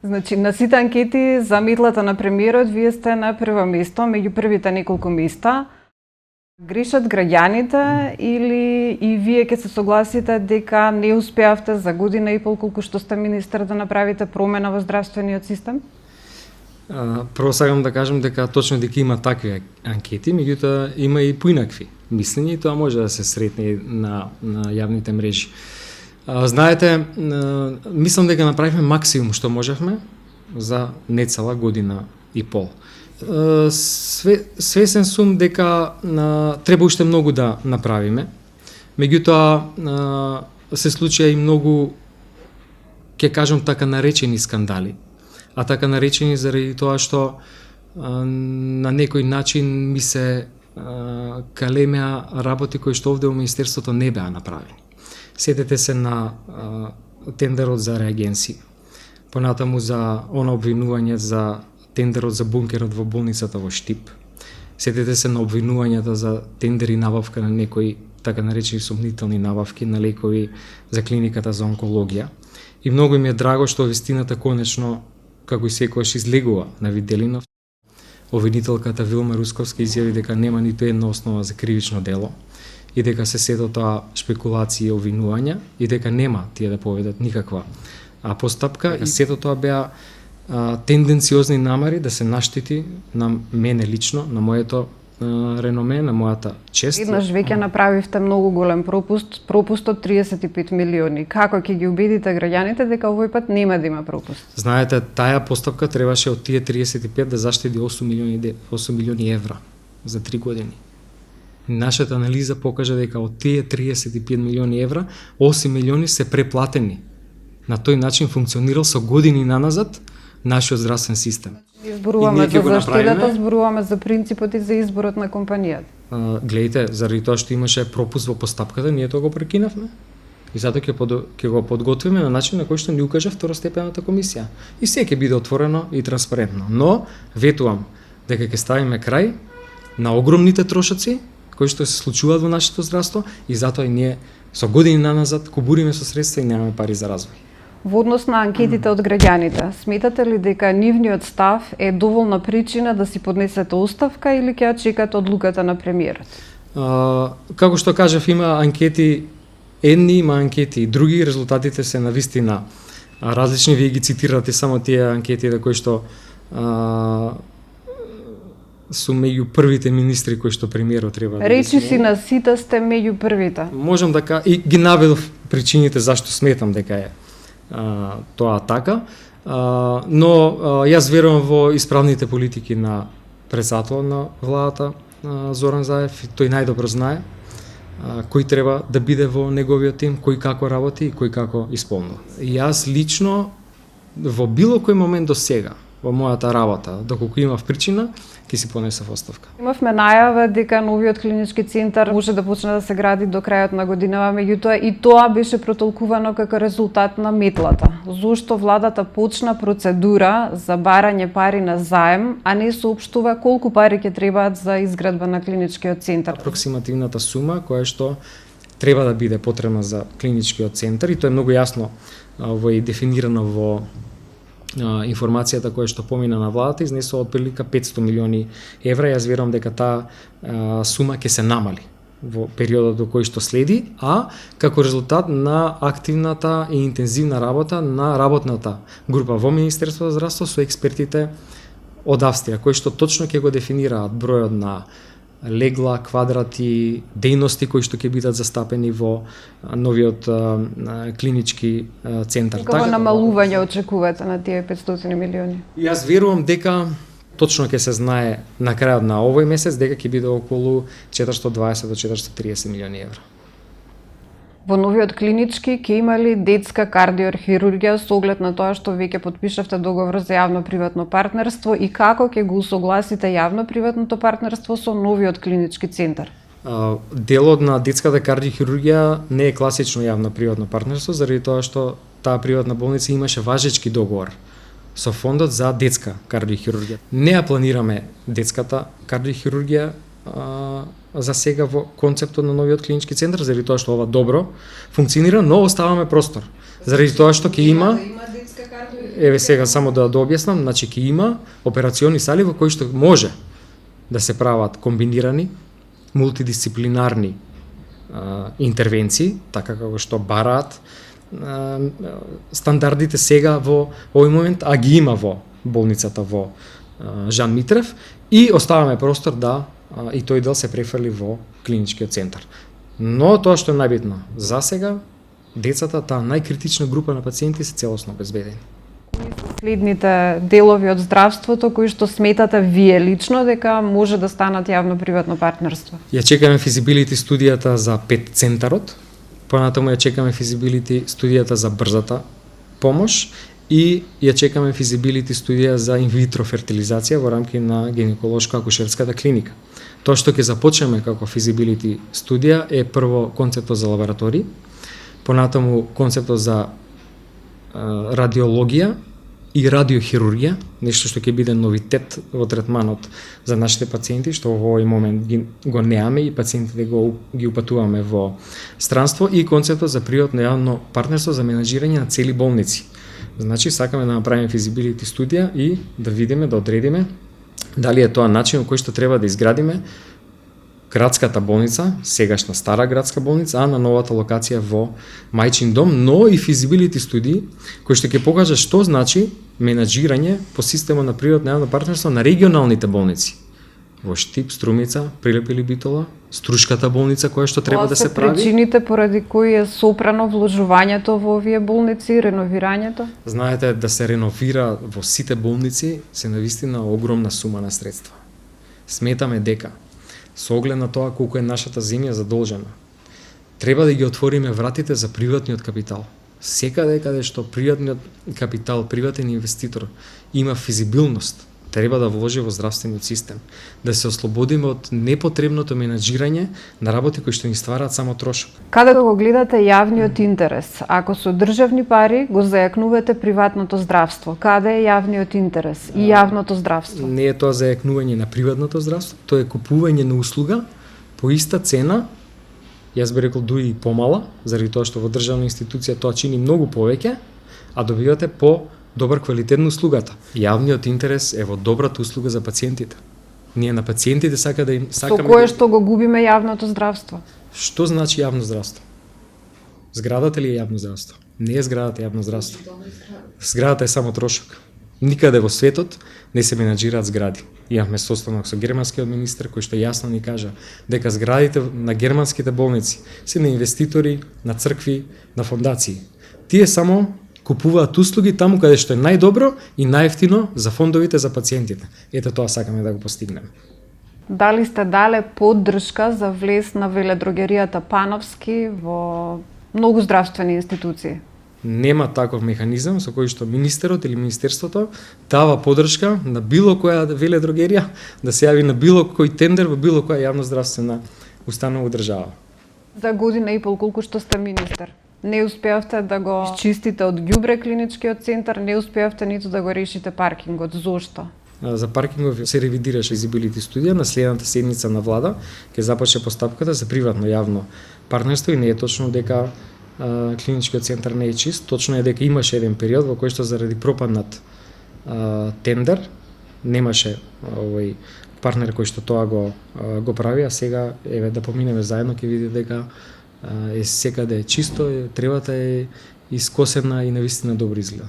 Значи, на сите анкети за метлата на премиерот, вие сте на прво место, меѓу првите неколку места. Грешат граѓаните или и вие ќе се согласите дека не успеавте за година и пол колку што сте министар да направите промена во здравствениот систем? Прво сакам да кажам дека точно дека има такви анкети, меѓутоа има и поинакви мислења и тоа може да се сретне на јавните мрежи. Знаете, мислам дека направивме максимум што можевме за нецела година и пол. Свесен сум дека треба уште многу да направиме, меѓутоа се случија и многу, ќе кажам така, наречени скандали. А така наречени заради тоа што на некој начин ми се калемеа работи кои што овде во Министерството не беа направени. Сетете се на тендерот за реагенси, понатаму за она обвинување за тендерот за бункерот во болницата во Штип. Сетете се на обвинувањата за тендер и набавка на некои така наречени сомнителни набавки на лекови за клиниката за онкологија. И многу ми е драго што вистината конечно, како и секогаш, излегува на виделина. Обвинителката Вилма Русковска изјави дека нема ниту една основа за кривично дело и дека се сето тоа шпекулации и обвинувања и дека нема тие да поведат никаква постапка и сето тоа беа тенденциозни намери да се наштети на мене лично, на моето реноме, на мојата чест. Еднаш веќе направивте многу голем пропустот 35 милиони. Како ќе ги убедите граѓаните дека овој пат нема да има пропуст? Знаете, таа постапка требаше од тие 35 да заштеди 8 милиони евра за 3 години. Нашата анализа покажа дека од тие 35 милиони евра, 8 милиони се преплатени. На тој начин функционирал со години наназад нашиот здравствен систем. Зборуваме за заштедата, зборуваме за принципот и за изборот на компанијата. Гледайте, заради тоа што имаше пропуст во постапката, ние тоа го прекинавме. И затоа ќе го подготвиме на начин на кој што ни укажа второстепената комисија. И се ќе биде отворено и транспарентно. Но ветувам дека ќе ставиме крај на огромните трошоци кои што се случуваат во нашето здравство и затоа и ние со години наназад кубуриме со средства и немаме пари за развој. Во однос на анкетите од граѓаните, сметате ли дека нивниот став е доволна причина да си поднесете оставка или ќе ја чекате одлуката на премиерот? Како што кажав, има анкети едни, има анкети и други, резултатите се навистина различни, вие ги цитирате само тие анкети кои што су меѓу првите министри кои што премиерот треба да речи си на сите сте меѓу првите. Можам да кажам и ги наведов причините зашто сметам дека е тоа така, но јас верувам во исправните политики на председателот на владата Зоран Заев и тој најдобро знае кој треба да биде во неговиот тим, кој како работи и кој како исполнува. Јас лично во било кој момент до сега во мојата работа, доколку имав причина, ќе си понесев оставка. Имавме најава дека новиот клинички центар може да почне да се гради до крајот на годинава, меѓутоа и тоа беше протолкувано како резултат на метлата. Зошто владата почна процедура за барање пари на заем, а не соопштува колку пари ќе требаат за изградба на клиничкиот центар? Апроксимативната сума која што треба да биде потребна за клиничкиот центар и тоа е многу јасно и дефинирано во информацијата која што помина на владата, изнесува од прилика 500 милиони евра. Јас верувам дека таа сума ќе се намали во периодот до кој што следи, а како резултат на активната и интензивна работа на работната група во Министерството за здравство со експертите од Австрија, кои што точно ќе го дефинираат бројот на легла, квадрати, дејности кои што ќе бидат застапени во новиот клинички центар. Како намалување очекувате на тие 500 милиони? Јас верувам дека точно ќе се знае на крајот на овој месец дека ќе биде околу 420 до 430 милиони евра. Во новиот клинички ќе има ли детска кардиохирургија со оглед на тоа што веќе потпишавте договор за јавно-приватно партнерство и како ќе го усогласите јавно-приватното партнерство со новиот клинички центар? Делот на детската кардиохирургија не е класично јавно-приватно партнерство заради тоа што таа приватна болница имаше важечки договор со фондот за детска кардиохирургија. Не ја планираме детската кардиохирургија за сега во концептот на новиот клинички центар, заради тоа што ова добро функционира, но оставаме простор. Заради тоа што ќе има еве сега само да објаснам, значи ќе има операциони сали во кои што може да се прават комбинирани, мултидисциплинарни интервенции, така како што бараат стандардите сега во овој момент, а ги има во болницата во Жан Митрев, и оставаме простор да и тој дел се префрли во клиничкиот центар. Но тоа што е најбитно, за сега децата, таа најкритична група на пациенти се целосно обезбедени. Кои се следните делови од здравството кои што сметате вие лично дека може да станат јавно-приватно партнерство? Ја чекаме физибилити студијата за 5 центарот, понатаму ја чекаме физибилити студијата за брзата помош и ја чекаме физибилити студија за инвитро фертилизација во рамки на гинеколошко-акушерската клиника. Тоа што ќе започнеме како физибилити студија е прво концептот за лаборатории, понатаму концептот за радиологија и радиохирургија, нешто што ќе биде новитет во третманот за нашите пациенти, што во овој момент го неаме и пациентите ги упатуваме во странство, и концептот за приватно јавно партнерство за менаџирање на цели болници. Значи, сакаме да направиме физибилити студија и да видиме, да одредиме дали е тоа начин во кој што треба да изградиме градската болница, сегашна стара градска болница, а на новата локација во Мајчин дом, но и физибилити студии кои што ќе покажат што значи менаџирање по система на приватно јавно партнерство на регионалните болници. Во Штип, Струмица, Прилеп или Битола, Струшката болница која што треба да се прави. Тоа се причините поради кои е сопрано вложувањето во овие болници, реновирањето? Знаете, да се реновира во сите болници се навистина огромна сума на средства. Сметаме дека со оглед на тоа колку е нашата земја задолжена, треба да ги отвориме вратите за приватниот капитал. Секаде каде што приватниот капитал, приватен инвеститор има физибилност, треба да вложи во здравствениот систем, да се ослободиме од непотребното менаџирање на работи кои што ни ствараат само трошок. Каде го гледате јавниот интерес? Ако со државни пари го зајакнувате приватното здравство, каде е јавниот интерес и јавното здравство? Не е тоа зајакнување на приватното здравство, тоа е купување на услуга по иста цена, јас би рекол дури и помала, заради тоа што во државна институција тоа чини многу повеќе, а добивате по добар квалитет на услугата. Јавниот интерес е во добрата услуга за пациентите. Ние на пациентите сакаме Со кое што го губиме јавното здравство? Што значи јавно здравство? Зградата ли е јавно здравство? Не е зградата јавно здравство. Зградата е само трошок. Никаде во светот не се менаџираат згради. Имавме состанок со германскиот министер кој што јасно ни кажа дека зградите на германските болници се на инвеститори, на цркви, на фондации. Тие само купуваат услуги таму каде што е најдобро и најевтино за фондовите за пациентите. Ето тоа сакаме да го постигнеме. Дали сте дале поддршка за влез на веледрогеријата Пановски во многу здравствени институции? Нема таков механизам со кој што министерот или министерството дава поддршка на било која веледрогерија да се јави на било кој тендер во било која јавноздравствена установа држава. За година и пол колку што сте министер, не успеавте да го изчистите од ѓубре клиничкиот центар, не успеавте ниту да го решите паркингот. Зошто? За паркингов се ревидираше физибилити студија, на следната седница на влада ќе започне постапката за приватно јавно партнерство и не е точно дека клиничкиот центар не е чист, точно е дека имаше еден период во кој што заради пропаднат тендер немаше овој партнер кој што тоа го прави, а сега еве да поминеме заедно ќе видите дека е секаде чисто, тревата е искосена и навистина добро изгледа.